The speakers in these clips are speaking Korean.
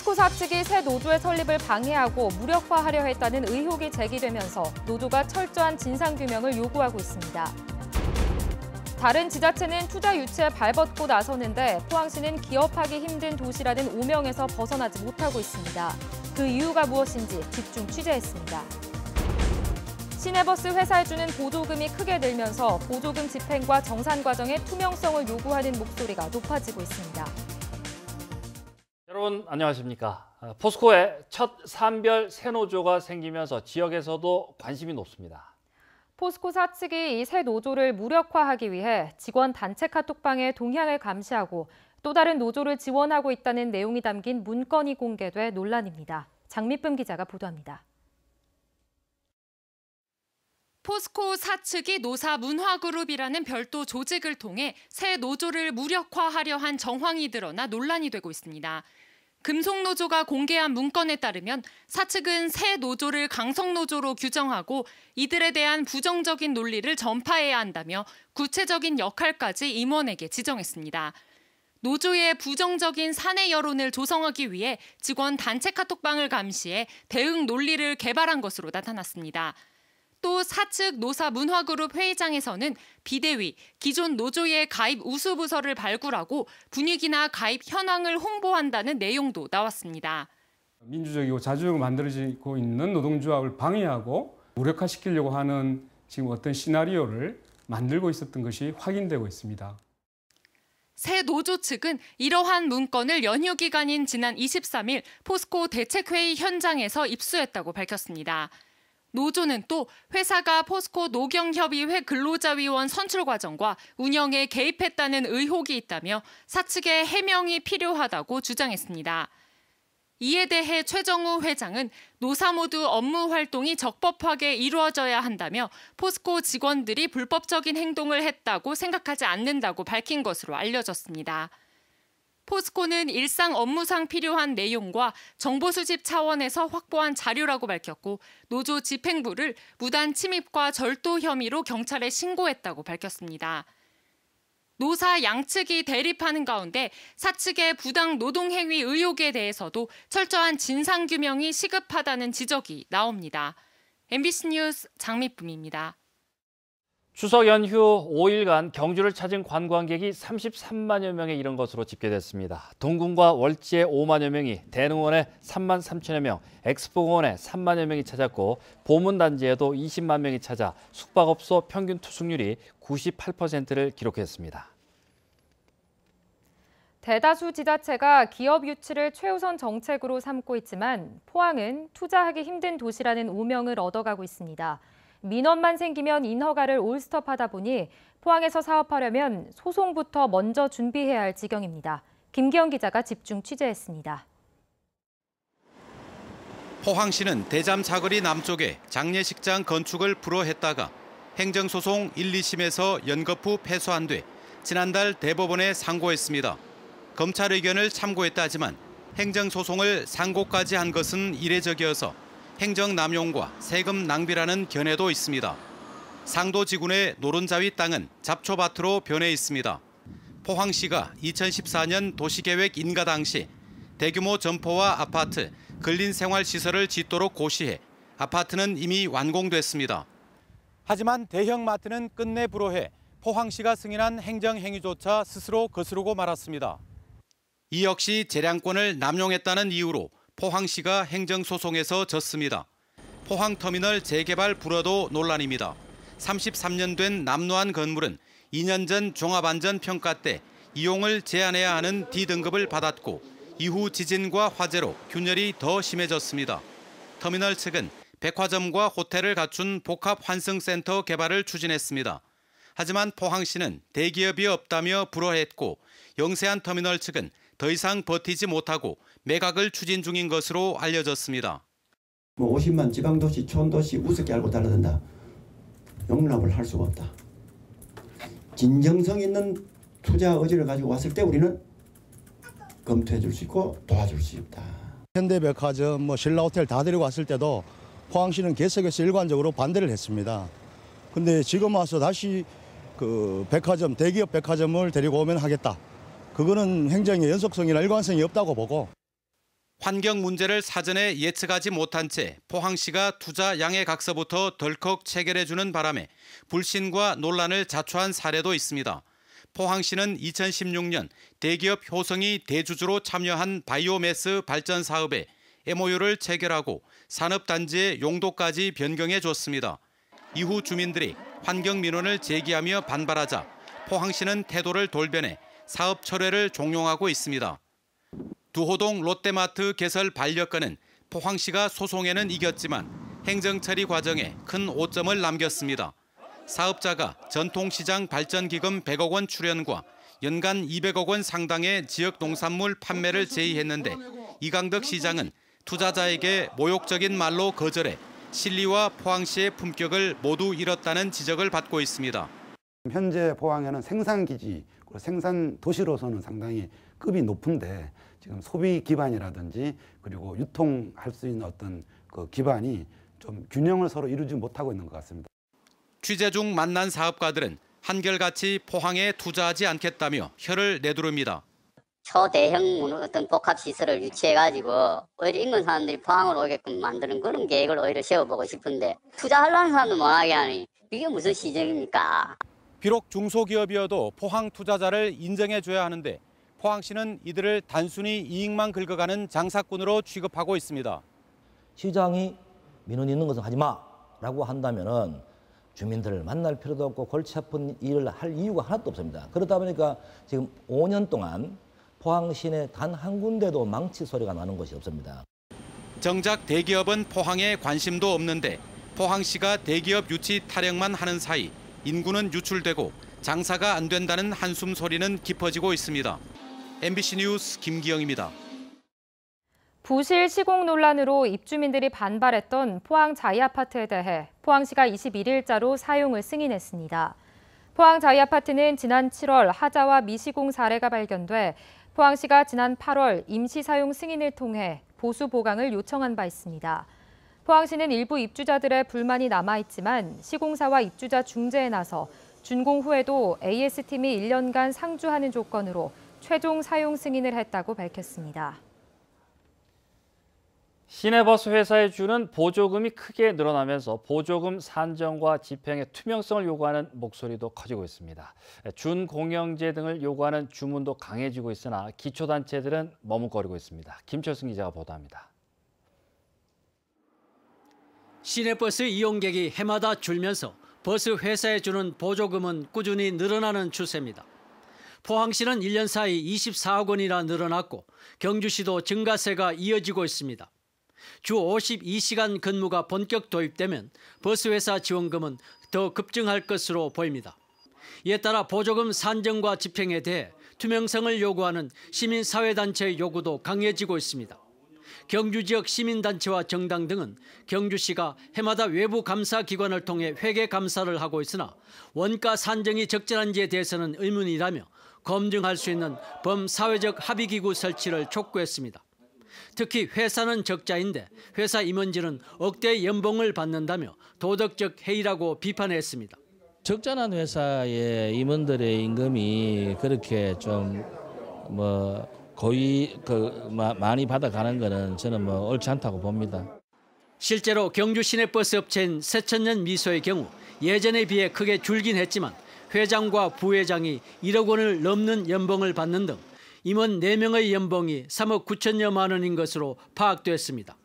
포스코사 측이 새 노조의 설립을 방해하고 무력화하려 했다는 의혹이 제기되면서 노조가 철저한 진상규명을 요구하고 있습니다. 다른 지자체는 투자 유치에 발벗고 나서는데 포항시는 기업하기 힘든 도시라는 오명에서 벗어나지 못하고 있습니다. 그 이유가 무엇인지 집중 취재했습니다. 시내버스 회사에 주는 보조금이 크게 늘면서 보조금 집행과 정산 과정의 투명성을 요구하는 목소리가 높아지고 있습니다. 여러분 안녕하십니까. 포스코의 첫 산별 새노조가 생기면서 지역에서도 관심이 높습니다. 포스코사 측이 이 새 노조를 무력화하기 위해 직원 단체 카톡방의 동향을 감시하고 또 다른 노조를 지원하고 있다는 내용이 담긴 문건이 공개돼 논란입니다. 장미쁨 기자가 보도합니다. 포스코 사측이 노사문화그룹이라는 별도 조직을 통해 새 노조를 무력화하려 한 정황이 드러나 논란이 되고 있습니다. 금속노조가 공개한 문건에 따르면 사측은 새 노조를 강성노조로 규정하고 이들에 대한 부정적인 논리를 전파해야 한다며 구체적인 역할까지 임원에게 지정했습니다. 노조의 부정적인 사내 여론을 조성하기 위해 직원 단체 카톡방을 감시해 대응 논리를 개발한 것으로 나타났습니다. 또 사측 노사문화그룹 회의장에서는 비대위, 기존 노조의 가입 우수부서를 발굴하고 분위기나 가입 현황을 홍보한다는 내용도 나왔습니다. 민주적이고 자주적으로 만들어지고 있는 노동조합을 방해하고 무력화시키려고 하는 지금 어떤 시나리오를 만들고 있었던 것이 확인되고 있습니다. 새 노조 측은 이러한 문건을 연휴 기간인 지난 23일 포스코 대책회의 현장에서 입수했다고 밝혔습니다. 노조는 또 회사가 포스코 노경협의회 근로자위원 선출 과정과 운영에 개입했다는 의혹이 있다며 사측의 해명이 필요하다고 주장했습니다. 이에 대해 최정우 회장은 노사 모두 업무 활동이 적법하게 이루어져야 한다며 포스코 직원들이 불법적인 행동을 했다고 생각하지 않는다고 밝힌 것으로 알려졌습니다. 포스코는 일상 업무상 필요한 내용과 정보 수집 차원에서 확보한 자료라고 밝혔고 노조 집행부를 무단 침입과 절도 혐의로 경찰에 신고했다고 밝혔습니다. 노사 양측이 대립하는 가운데 사측의 부당 노동행위 의혹에 대해서도 철저한 진상규명이 시급하다는 지적이 나옵니다. MBC 뉴스 장미쁨입니다. 추석 연휴 5일간 경주를 찾은 관광객이 33만여 명에 이른 것으로 집계됐습니다. 동궁과 월지에 5만여 명이, 대릉원에 3만 3천여 명, 엑스포공원에 3만여 명이 찾았고 보문단지에도 20만 명이 찾아 숙박업소 평균 투숙률이 98%를 기록했습니다. 대다수 지자체가 기업 유치를 최우선 정책으로 삼고 있지만 포항은 투자하기 힘든 도시라는 오명을 얻어가고 있습니다. 민원만 생기면 인허가를 올스톱하다 보니 포항에서 사업하려면 소송부터 먼저 준비해야 할 지경입니다. 김기영 기자가 집중 취재했습니다. 포항시는 대잠 사거리 남쪽에 장례식장 건축을 불허했다가 행정소송 1, 2심에서 연거푸 패소한 뒤 지난달 대법원에 상고했습니다. 검찰 의견을 참고했다지만 행정소송을 상고까지 한 것은 이례적이어서 행정남용과 세금 낭비라는 견해도 있습니다. 상도지군의 노른자위 땅은 잡초밭으로 변해 있습니다. 포항시가 2014년 도시계획 인가 당시 대규모 점포와 아파트, 근린생활시설을 짓도록 고시해 아파트는 이미 완공됐습니다. 하지만 대형마트는 끝내 불허해 포항시가 승인한 행정행위조차 스스로 거스르고 말았습니다. 이 역시 재량권을 남용했다는 이유로 포항시가 행정소송에서 졌습니다. 포항터미널 재개발 불허도 논란입니다. 33년 된 남노안 건물은 2년 전 종합안전평가 때 이용을 제한해야 하는 D등급을 받았고 이후 지진과 화재로 균열이 더 심해졌습니다. 터미널 측은 백화점과 호텔을 갖춘 복합환승센터 개발을 추진했습니다. 하지만 포항시는 대기업이 없다며 불허했고 영세한 터미널 측은 더 이상 버티지 못하고 매각을 추진 중인 것으로 알려졌습니다. 50만 지방도시, 촌도시 우습게 알고 달라든다. 용납을 할 수가 없다. 진정성 있는 투자 의지를 가지고 왔을 때 우리는 검토해 줄 수 있고 도와줄 수 있다. 현대백화점, 신라호텔 다 데리고 왔을 때도 포항시는 계속해서 일관적으로 반대를 했습니다. 근데 지금 와서 다시 그 백화점, 대기업 백화점을 데리고 오면 하겠다. 그거는 행정의 연속성이나 일관성이 없다고 보고. 환경 문제를 사전에 예측하지 못한 채 포항시가 투자 양해 각서부터 덜컥 체결해주는 바람에 불신과 논란을 자초한 사례도 있습니다. 포항시는 2016년 대기업 효성이 대주주로 참여한 바이오매스 발전 사업에 MOU를 체결하고 산업단지의 용도까지 변경해 줬습니다. 이후 주민들이 환경민원을 제기하며 반발하자 포항시는 태도를 돌변해 사업 철회를 종용하고 있습니다. 두호동 롯데마트 개설 반려권은 포항시가 소송에는 이겼지만 행정처리 과정에 큰 오점을 남겼습니다. 사업자가 전통시장 발전기금 100억 원 출연과 연간 200억 원 상당의 지역 농산물 판매를 제의했는데 이강덕 시장은 투자자에게 모욕적인 말로 거절해 신리와 포항시의 품격을 모두 잃었다는 지적을 받고 있습니다. 현재 포항에는 생산기지, 그리고 생산도시로서는 상당히 급이 높은데 지금 소비 기반이라든지 그리고 유통할 수 있는 어떤 그 기반이 좀 균형을 서로 이루지 못하고 있는 것 같습니다. 취재 중 만난 사업가들은 한결같이 포항에 투자하지 않겠다며 혀를 내두릅니다. 초대형 어떤 복합시설을 유치해가지고 오히려 인근 사람들이 포항으로 오게끔 만드는 그런 계획을 오히려 세워보고 싶은데 투자하려는 사람도 못하게 하니 이게 무슨 시정입니까? 비록 중소기업이어도 포항 투자자를 인정해줘야 하는데 포항시는 이들을 단순히 이익만 긁어가는 장사꾼으로 취급하고 있습니다. 시장이 민원 있는 것은 하지 마라고 한다면은 주민들을 만날 필요도 없고 골치 아픈 일을 할 이유가 하나도 없습니다. 그러다 보니까 지금 5년 동안 포항 시내 단 한 군데도 망치 소리가 나는 것이 없습니다. 정작 대기업은 포항에 관심도 없는데 포항시가 대기업 유치 타령만 하는 사이 인구는 유출되고 장사가 안 된다는 한숨 소리는 깊어지고 있습니다. MBC 뉴스 김기영입니다. 부실 시공 논란으로 입주민들이 반발했던 포항 자이아파트에 대해 포항시가 21일자로 사용을 승인했습니다. 포항 자이아파트는 지난 7월 하자와 미시공 사례가 발견돼 포항시가 지난 8월 임시 사용 승인을 통해 보수 보강을 요청한 바 있습니다. 포항시는 일부 입주자들의 불만이 남아있지만 시공사와 입주자 중재에 나서 준공 후에도 AS팀이 1년간 상주하는 조건으로 최종 사용 승인을 했다고 밝혔습니다. 시내버스 회사에 주는 보조금이 크게 늘어나면서 보조금 산정과 집행의 투명성을 요구하는 목소리도 커지고 있습니다. 준공영제 등을 요구하는 주문도 강해지고 있으나 기초단체들은 머뭇거리고 있습니다. 김철승 기자가 보도합니다. 시내버스 이용객이 해마다 줄면서 버스 회사에 주는 보조금은 꾸준히 늘어나는 추세입니다. 포항시는 1년 사이 24억 원이나 늘어났고 경주시도 증가세가 이어지고 있습니다. 주 52시간 근무가 본격 도입되면 버스회사 지원금은 더 급증할 것으로 보입니다. 이에 따라 보조금 산정과 집행에 대해 투명성을 요구하는 시민사회단체의 요구도 강해지고 있습니다. 경주 지역 시민단체와 정당 등은 경주시가 해마다 외부 감사기관을 통해 회계 감사를 하고 있으나 원가 산정이 적절한지에 대해서는 의문이라며 검증할 수 있는 범사회적 합의기구 설치를 촉구했습니다. 특히 회사는 적자인데 회사 임원진은 억대 연봉을 받는다며 도덕적 해이라고 비판했습니다. 적자난 회사의 임원들의 임금이 그렇게 좀 거의 많이 받아가는 거는 저는 옳지 않다고 봅니다. 실제로 경주 시내버스 업체인 새천년 미소의 경우 예전에 비해 크게 줄긴 했지만 회장과 부회장이 1억 원을 넘는 연봉을 받는 등 임원 4명의 연봉이 3억 9천여만 원인 것으로 파악됐습니다.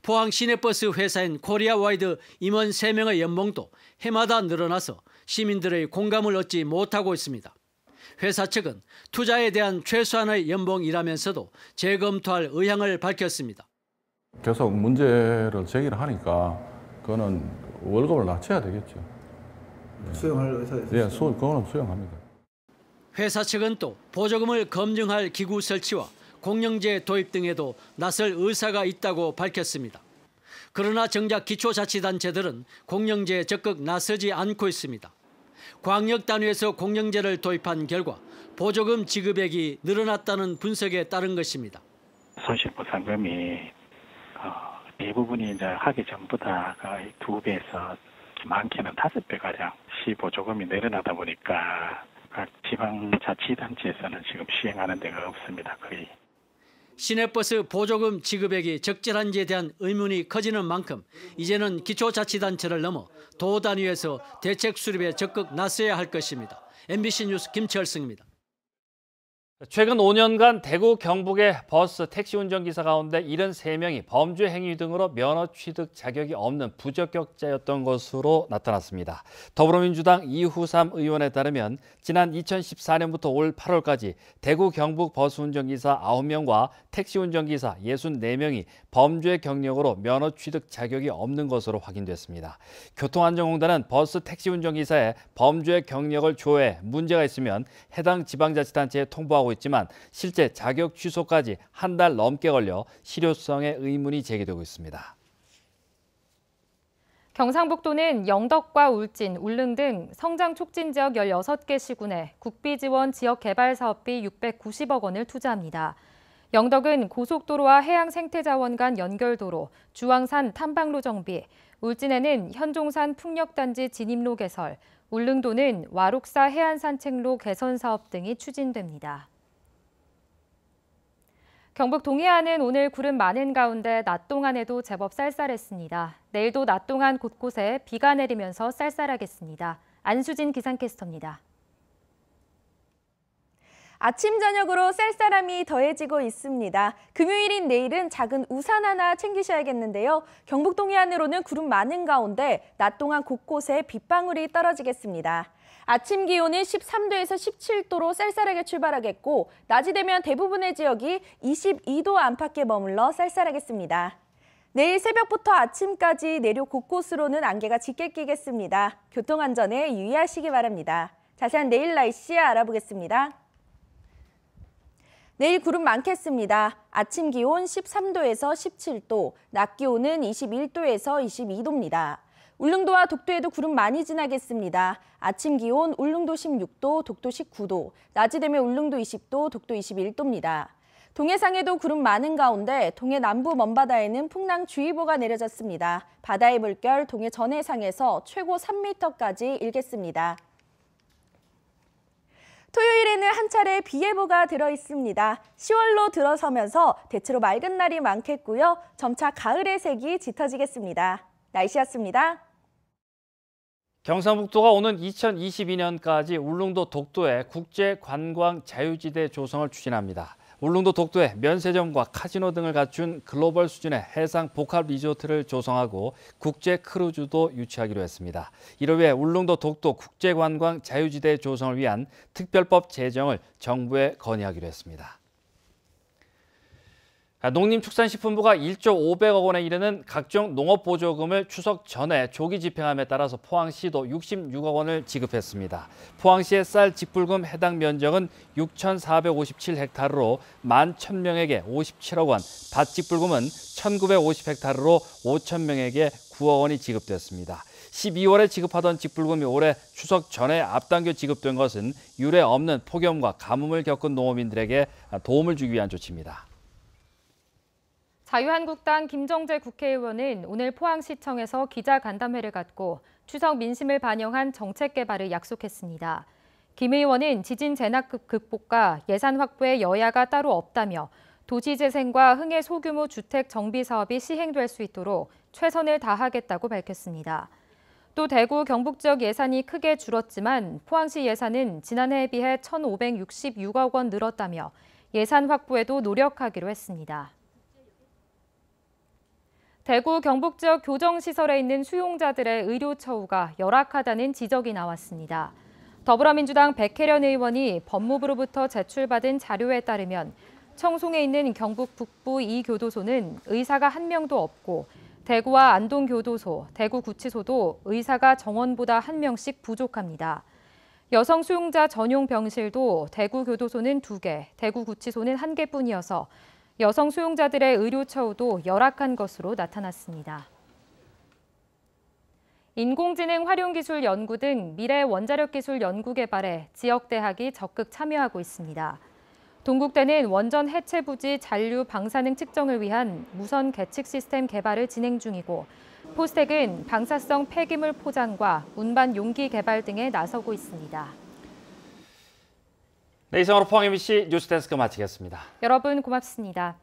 포항 시내버스 회사인 코리아와이드 임원 3명의 연봉도 해마다 늘어나서 시민들의 공감을 얻지 못하고 있습니다. 회사 측은 투자에 대한 최소한의 연봉이라면서도 재검토할 의향을 밝혔습니다. 계속 문제를 제기를 하니까 그거는 월급을 낮춰야 되겠죠. 수용할 의사가 있습니다. 예, 그거는 수용합니다. 회사 측은 또 보조금을 검증할 기구 설치와 공영제 도입 등에도 나설 의사가 있다고 밝혔습니다. 그러나 정작 기초자치단체들은 공영제에 적극 나서지 않고 있습니다. 광역단위에서 공영제를 도입한 결과 보조금 지급액이 늘어났다는 분석에 따른 것입니다. 손실보상금이 대부분이 이제 하기 전보다 2배에서 많게는 5배가량 시보조금이 늘어나다 보니까 각 지방자치단체에서는 지금 시행하는 데가 없습니다. 거의. 시내버스 보조금 지급액이 적절한지에 대한 의문이 커지는 만큼 이제는 기초자치단체를 넘어 도 단위에서 대책 수립에 적극 나서야 할 것입니다. MBC 뉴스 김철승입니다. 최근 5년간 대구 경북의 버스 택시 운전기사 가운데 73명이 범죄 행위 등으로 면허 취득 자격이 없는 부적격자였던 것으로 나타났습니다. 더불어민주당 이후삼 의원에 따르면 지난 2014년부터 올 8월까지 대구 경북 버스 운전기사 9명과 택시 운전기사 64명이 범죄 경력으로 면허 취득 자격이 없는 것으로 확인됐습니다. 교통안전공단은 버스 택시 운전기사의 범죄 경력을 조회해 문제가 있으면 해당 지방자치단체에 통보하고 있지만 실제 자격 취소까지 한 달 넘게 걸려 실효성에 의문이 제기되고 있습니다. 경상북도는 영덕과 울진, 울릉 등 성장 촉진 지역 16개 시군에 국비 지원 지역 개발 사업비 690억 원을 투자합니다. 영덕은 고속도로와 해양 생태자원 간 연결도로, 주황산 탐방로 정비, 울진에는 현종산 풍력단지 진입로 개설, 울릉도는 와룩사 해안산책로 개선 사업 등이 추진됩니다. 경북 동해안은 오늘 구름 많은 가운데 낮 동안에도 제법 쌀쌀했습니다. 내일도 낮 동안 곳곳에 비가 내리면서 쌀쌀하겠습니다. 안수진 기상캐스터입니다. 아침 저녁으로 쌀쌀함이 더해지고 있습니다. 금요일인 내일은 작은 우산 하나 챙기셔야겠는데요. 경북 동해안으로는 구름 많은 가운데 낮 동안 곳곳에 빗방울이 떨어지겠습니다. 아침 기온은 13도에서 17도로 쌀쌀하게 출발하겠고 낮이 되면 대부분의 지역이 22도 안팎에 머물러 쌀쌀하겠습니다. 내일 새벽부터 아침까지 내륙 곳곳으로는 안개가 짙게 끼겠습니다. 교통안전에 유의하시기 바랍니다. 자세한 내일 날씨 알아보겠습니다. 내일 구름 많겠습니다. 아침 기온 13도에서 17도, 낮 기온은 21도에서 22도입니다. 울릉도와 독도에도 구름 많이 지나겠습니다. 아침 기온 울릉도 16도, 독도 19도, 낮이 되면 울릉도 20도, 독도 21도입니다. 동해상에도 구름 많은 가운데 동해 남부 먼바다에는 풍랑주의보가 내려졌습니다. 바다의 물결 동해 전해상에서 최고 3m까지 일겠습니다. 토요일에는 한 차례 비 예보가 들어있습니다. 10월로 들어서면서 대체로 맑은 날이 많겠고요. 점차 가을의 색이 짙어지겠습니다. 날씨였습니다. 경상북도가 오는 2022년까지 울릉도 독도에 국제관광자유지대 조성을 추진합니다. 울릉도 독도에 면세점과 카지노 등을 갖춘 글로벌 수준의 해상 복합 리조트를 조성하고 국제 크루즈도 유치하기로 했습니다. 이를 위해 울릉도 독도 국제관광자유지대 조성을 위한 특별법 제정을 정부에 건의하기로 했습니다. 농림축산식품부가 1조 500억 원에 이르는 각종 농업보조금을 추석 전에 조기 집행함에 따라서 포항시도 66억 원을 지급했습니다. 포항시의 쌀 직불금 해당 면적은 6,457헥타르로 11,000명에게 57억 원, 밭 직불금은 1,950헥타르로 5,000명에게 9억 원이 지급됐습니다. 12월에 지급하던 직불금이 올해 추석 전에 앞당겨 지급된 것은 유례 없는 폭염과 가뭄을 겪은 농업인들에게 도움을 주기 위한 조치입니다. 자유한국당 김정재 국회의원은 오늘 포항시청에서 기자간담회를 갖고 추석 민심을 반영한 정책 개발을 약속했습니다. 김 의원은 지진 재난 극복과 예산 확보에 여야가 따로 없다며 도시재생과 흥해 소규모 주택 정비 사업이 시행될 수 있도록 최선을 다하겠다고 밝혔습니다. 또 대구 경북 지역 예산이 크게 줄었지만 포항시 예산은 지난해에 비해 1,566억 원 늘었다며 예산 확보에도 노력하기로 했습니다. 대구 경북 지역 교정시설에 있는 수용자들의 의료 처우가 열악하다는 지적이 나왔습니다. 더불어민주당 백혜련 의원이 법무부로부터 제출받은 자료에 따르면 청송에 있는 경북 북부 2교도소는 의사가 한 명도 없고 대구와 안동교도소, 대구구치소도 의사가 정원보다 한 명씩 부족합니다. 여성 수용자 전용 병실도 대구교도소는 2개, 대구구치소는 1개뿐이어서 여성 수용자들의 의료 처우도 열악한 것으로 나타났습니다. 인공지능 활용기술 연구 등 미래 원자력기술 연구 개발에 지역대학이 적극 참여하고 있습니다. 동국대는 원전 해체 부지 잔류 방사능 측정을 위한 무선 계측 시스템 개발을 진행 중이고 포스텍은 방사성 폐기물 포장과 운반 용기 개발 등에 나서고 있습니다. 네, 이상으로 포항 MBC 뉴스데스크 마치겠습니다. 여러분 고맙습니다.